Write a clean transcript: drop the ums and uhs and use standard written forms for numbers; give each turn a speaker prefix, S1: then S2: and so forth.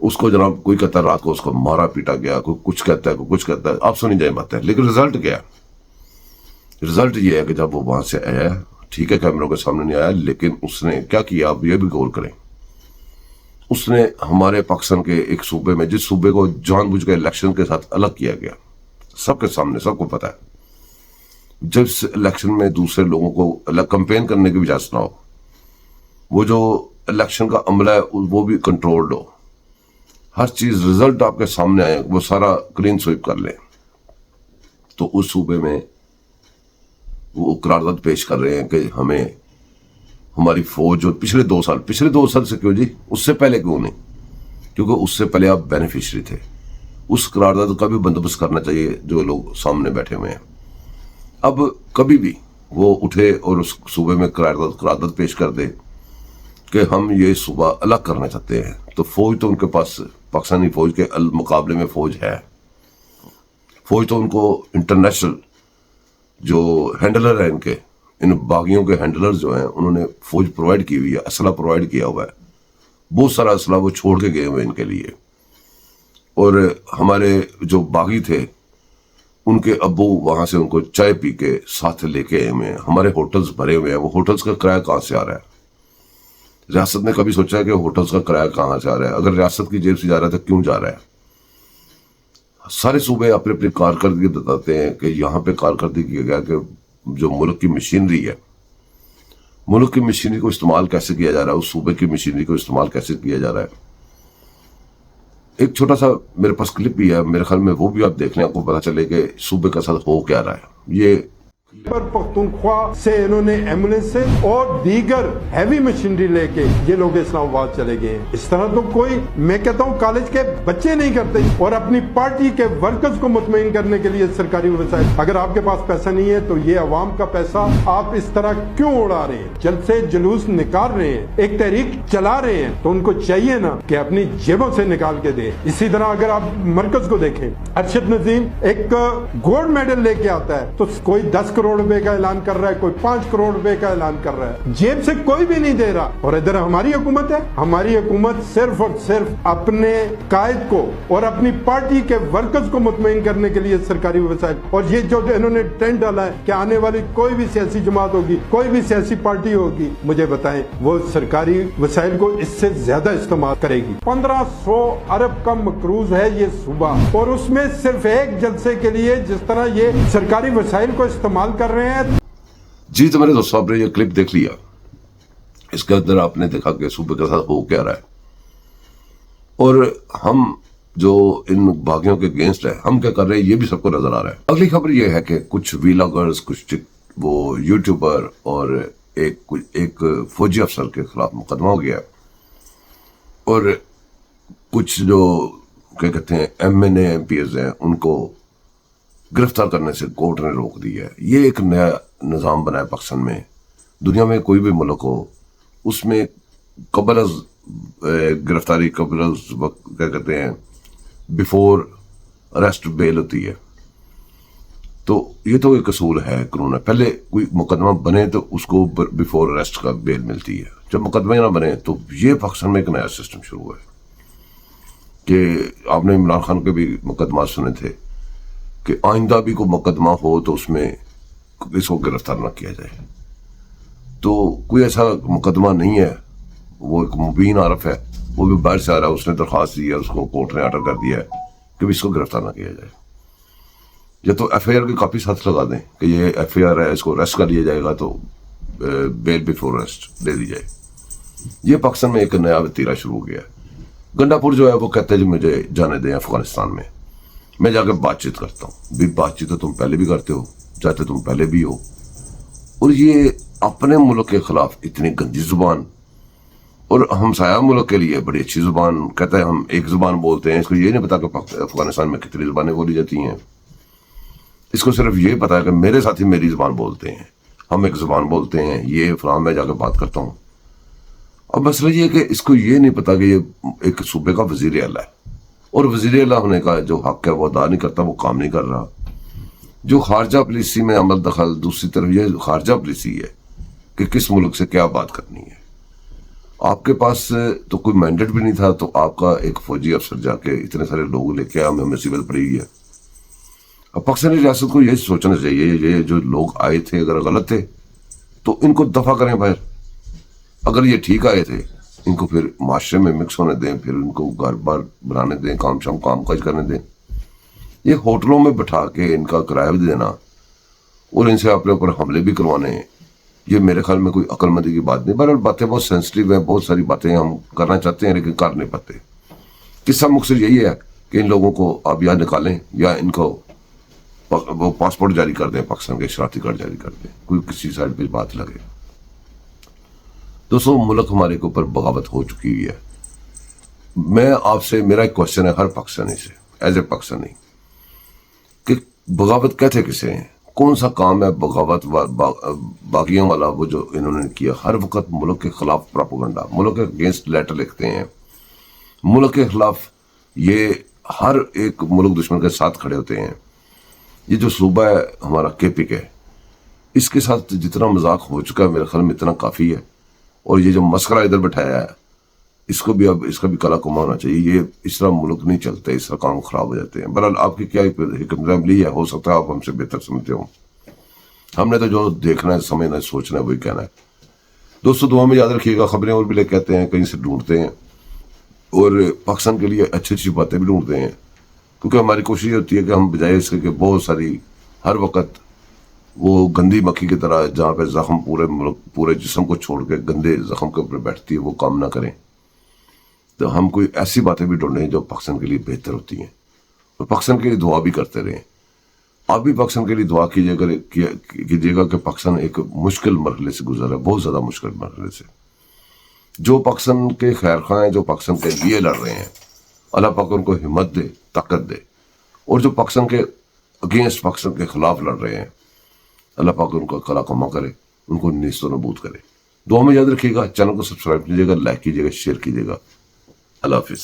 S1: اس کو جناب کوئی کہتا ہے رات کو اس کو مارا پیٹا گیا، کوئی کچھ کہتا ہے کوئی کچھ کہتا ہے، آپ سنی جائے بات ہے، لیکن رزلٹ کیا ہے؟ رزلٹ یہ ہے کہ جب وہ وہاں سے آیا، ٹھیک ہے کیمروں کے سامنے نہیں آیا، لیکن اس نے کیا کیا آپ یہ بھی غور کریں، اس نے ہمارے پاکستان کے ایک صوبے میں، جس صوبے کو جان بوجھ کے الیکشن کے ساتھ الگ کیا گیا، سب کے سامنے سب کو پتا ہے، جب الیکشن میں دوسرے لوگوں کو کمپین کرنے کی بھی اجازت نہ ہو، وہ جو الیکشن کا عملہ ہے وہ بھی کنٹرولڈ ہو، ہر چیز رزلٹ آپ کے سامنے آئے، وہ سارا کلین سویپ کر لیں، تو اس صوبے میں وہ قرارداد پیش کر رہے ہیں کہ ہمیں ہماری فوج جو پچھلے 2 سال سے کیوں جی، اس سے پہلے کیوں نہیں، کیونکہ اس سے پہلے آپ بینیفیشری تھے، اس قرارداد کا بھی بندوبست کرنا چاہیے جو لوگ سامنے بیٹھے ہوئے ہیں۔ اب کبھی بھی وہ اٹھے اور اس صوبے میں قرارداد پیش کر دے کہ ہم یہ صوبہ الگ کرنا چاہتے ہیں، تو فوج تو ان کے پاس پاکستانی فوج کے مقابلے میں فوج ہے، فوج تو ان کو انٹرنیشنل جو ہینڈلر ہیں ان باغیوں کے ہینڈلر جو ہیں انہوں نے فوج پرووائڈ کی ہوئی ہے، اسلحہ پرووائڈ کیا ہوا ہے، بہت سارا اسلحہ وہ چھوڑ کے گئے ہوئے ان کے لیے، اور ہمارے جو باغی تھے ان کے ابو وہاں سے ان کو چائے پی کے ساتھ لے کے آئے ہوئے ہیں، ہمارے ہوٹلز بھرے ہوئے ہیں، وہ ہوٹلز کا کرایہ کہاں سے آ رہا ہے؟ ریاست نے کبھی سوچا ہے کہ ہوٹلز کا کرایہ کہاں سے آ رہا ہے؟ اگر ریاست کی جیب سے جا رہا ہے تو کیوں جا رہا ہے؟ سارے صوبے اپنی اپنی کارکردگی بتاتے ہیں کہ یہاں پہ کارکردگی کیا گیا کہ جو ملک کی مشینری ہے، ملک کی مشینری کو استعمال کیسے کیا جا رہا ہے، اس صوبے کی مشینری کو استعمال کیسے کیا جا رہا ہے۔ ایک چھوٹا سا میرے پاس کلپ بھی ہے، میرے خیال میں وہ بھی آپ دیکھ لیں، آپ کو پتا چلے کہ صوبے کا ساتھ ہو کیا رہا ہے۔ یہ
S2: پر پختونخوا سے انہوں نے ایمبولینس سے اور دیگر ہیوی مشینری لے کے یہ لوگ اسلام آباد چلے گئے ہیں۔ اس طرح تو کوئی، میں کہتا ہوں کالج کے بچے نہیں کرتے، اور اپنی پارٹی کے ورکرز کو مطمئن کرنے کے لیے سرکاری وسائل، اگر آپ کے پاس پیسہ نہیں ہے تو یہ عوام کا پیسہ آپ اس طرح کیوں اڑا رہے ہیں؟ جلسے جلوس نکال رہے ہیں، ایک تحریک چلا رہے ہیں، تو ان کو چاہیے نا کہ اپنی جیبوں سے نکال کے دیں۔ اسی طرح اگر آپ مرکز کو دیکھیں، ارشد نظیم ایک گولڈ میڈل لے کے آتا ہے تو کوئی 10 کروڑ روپے کا اعلان کر رہا ہے، کوئی 5 کروڑ روپے کا اعلان کر رہا ہے، جیب سے کوئی بھی نہیں دے رہا۔ اور ادھر ہماری حکومت ہے، ہماری حکومت صرف اور صرف اپنے قائد کو اور اپنی پارٹی کے ورکرز کو مطمئن کرنے کے لیے سرکاری وسائل، اور یہ جو انہوں نے ٹرینڈ ڈالا ہے کہ آنے والی کوئی بھی سیاسی جماعت ہوگی، کوئی بھی سیاسی پارٹی ہوگی، مجھے بتائیں وہ سرکاری وسائل کو اس سے زیادہ استعمال کرے گی۔ 1500 ارب کا مقروض ہے یہ صوبہ، اور اس میں صرف ایک جلسے کے لیے جس طرح یہ سرکاری وسائل کو استعمال کر رہے ہیں۔
S1: جی تو میرے دوستوں، آپ نے یہ کلپ دیکھ لیا، اس کے اندر آپ نے دیکھا کہ صوبے کے ساتھ ہو کیا رہا ہے، اور ہم جو ان باغیوں کے اگینسٹ ہے ہم کیا کر رہے ہیں یہ بھی سب کو نظر آ رہا ہے۔ اگلی خبر یہ ہے کہ کچھ ویلاگرز، کچھ وہ یوٹیوبر اور ایک فوجی افسر کے خلاف مقدمہ ہو گیا، اور کچھ جو کیا کہتے ہیں ایم پی ایز ہیں ان کو گرفتار کرنے سے کورٹ نے روک دی ہے۔ یہ ایک نیا نظام بنا ہے پاکستان میں، دنیا میں کوئی بھی ملک ہو اس میں قبل از گرفتاری، قبل از کیا کہتے ہیں بیفور اریسٹ بیل ہوتی ہے، تو یہ تو ایک اصول ہے قانون ہے، پہلے کوئی مقدمہ بنے تو اس کو بیفور اریسٹ کا بیل ملتی ہے، جب مقدمہ نہ بنے تو یہ پاکستان میں ایک نیا سسٹم شروع ہوا ہے کہ آپ نے عمران خان کے بھی مقدمات سنے تھے کہ آئندہ بھی کوئی مقدمہ ہو تو اس میں اس کو گرفتار نہ کیا جائے، تو کوئی ایسا مقدمہ نہیں ہے، وہ ایک مبین عارف ہے، وہ بھی باہر سے آ رہا ہے، اس نے درخواست دی ہے، اس کو کورٹ نے آرڈر کر دیا ہے کہ اس کو گرفتار نہ کیا جائے، یا تو ایف آئی آر کی کاپی ساتھ لگا دیں کہ یہ ایف آئی آر ہے، اس کو اریسٹ کر لیا جائے گا تو بیل بیفور اریسٹ دے دی جائے۔ یہ پاکستان میں ایک نیا وتیرہ شروع ہو گیا ہے۔ گنڈا پور جو ہے وہ کہتے ہیں جی مجھے جانے دیں افغانستان میں جا کے بات چیت کرتا ہوں، بھی بات چیت تو تم پہلے بھی کرتے ہو، چاہتے تم پہلے بھی ہو، اور یہ اپنے ملک کے خلاف اتنی گندی زبان، اور ہمسایہ ملک کے لیے بڑی اچھی زبان، کہتا ہے ہم ایک زبان بولتے ہیں، اس کو یہ نہیں پتا کہ افغانستان میں کتنی زبانیں بولی جاتی ہیں، اس کو صرف یہ پتا ہے کہ میرے ساتھی میری زبان بولتے ہیں، ہم ایک زبان بولتے ہیں، یہ فلاں میں جا کے بات کرتا ہوں۔ اب مسئلہ یہ ہے کہ اس کو یہ نہیں پتا کہ یہ ایک صوبے کا وزیر اعلیٰ ہے، اور وزیر اعلیٰ ہونے کا جو حق ہے وہ ادا نہیں کرتا، وہ کام نہیں کر رہا۔ جو خارجہ پالیسی میں عمل دخل، دوسری طرف یہ خارجہ پالیسی ہے کہ کس ملک سے کیا بات کرنی ہے۔ آپ کے پاس تو کوئی مینڈیٹ بھی نہیں تھا، تو آپ کا ایک فوجی افسر جا کے اتنے سارے لوگ لے کے ہمیں مصیبت پڑی ہوئی ہے. اب پاکستانی ریاست کو یہی سوچنا چاہیے، یہ جو لوگ آئے تھے اگر غلط تھے تو ان کو دفع کریں باہر، اگر یہ ٹھیک آئے تھے ان کو پھر معاشرے میں مکس ہونے دیں، پھر ان کو گھر بار بنانے دیں، کام کاج کرنے دیں. یہ ہوٹلوں میں بٹھا کے ان کا کرایہ بھی دینا اور ان سے اپنے اوپر حملے بھی کروانے، یہ میرے خیال میں کوئی عقل مندی کی بات نہیں. بہرحال باتیں بہت سینسٹیو ہیں، بہت ساری باتیں ہم کرنا چاہتے ہیں لیکن کر نہیں پاتے. قصہ مقصد یہی ہے کہ ان لوگوں کو آپ یا نکالیں یا ان کو وہ پاسپورٹ جاری کر دیں، پاکستان کے شناختی کارڈ جاری کر دیں، کوئی کسی سائڈ پہ بات لگے. دوستوں ملک ہمارے کے اوپر بغاوت ہو چکی ہوئی ہے. میں آپ سے، میرا ایک کوشچن ہے ہر پاکستانی سے ایز اے پاکستانی، کہ بغاوت کہتے کسے ہیں؟ کون سا کام ہے بغاوت باغیوں والا وہ جو انہوں نے کیا؟ ہر وقت ملک کے خلاف پراپوگنڈا، ملک کے اگینسٹ لیٹر لکھتے ہیں، ملک کے خلاف یہ ہر ایک ملک دشمن کے ساتھ کھڑے ہوتے ہیں. یہ جو صوبہ ہے ہمارا KPK، اس کے ساتھ جتنا مذاق ہو چکا ہے میرے خیال میں اتنا کافی ہے. اور یہ جو مسخرہ ادھر بٹھایا ہے اس کو بھی اب اس کا بھی کلا کما ہونا چاہیے. یہ اس طرح ملک نہیں چلتے، اس طرح کام خراب ہو جاتے ہیں. بہرحال آپ کی کیا حکمت عملی ہے، ہو سکتا ہے آپ ہم سے بہتر سمجھتے ہوں. ہم نے تو جو دیکھنا ہے، سمجھنا ہے، سوچنا ہے، وہی کہنا ہے. دوستو دعا میں یاد رکھیے گا، خبریں اور بھی لے کہتے ہیں، کہیں سے ڈھونڈتے ہیں اور پاکستان کے لیے اچھی اچھی باتیں بھی ڈھونڈتے ہیں، کیونکہ ہماری کوشش یہ ہوتی ہے کہ ہم بجائے اس کے کہ بہت ساری ہر وقت وہ گندی مکھی کی طرح جہاں پہ زخم پورے ملک پورے جسم کو چھوڑ کے گندے زخم کے اوپر بیٹھتی ہے وہ کام نہ کریں. تو ہم کوئی ایسی باتیں بھی ڈھونڈیں جو پاکستان کے لیے بہتر ہوتی ہیں اور پاکستان کے لیے دعا بھی کرتے رہیں. آپ بھی پاکستان کے لیے دعا کیجیے گا کہ پاکستان ایک مشکل مرحلے سے گزر رہا ہے، بہت زیادہ مشکل مرحلے سے. جو پاکستان کے خیر خواہ ہیں، جو پاکستان کے لیے لڑ رہے ہیں، اللہ پاک ان کو ہمت دے، طاقت دے. اور جو پاکستان کے اگینسٹ، پاکستان کے خلاف لڑ رہے ہیں، اللہ پاک ان کا کلا کما کرے، ان کو نیست و نابود کرے. دعا میں یاد رکھیے گا. چینل کو سبسکرائب کیجیے گا، لائک کیجیے گا، شیئر کیجیے گا. اللہ حافظ.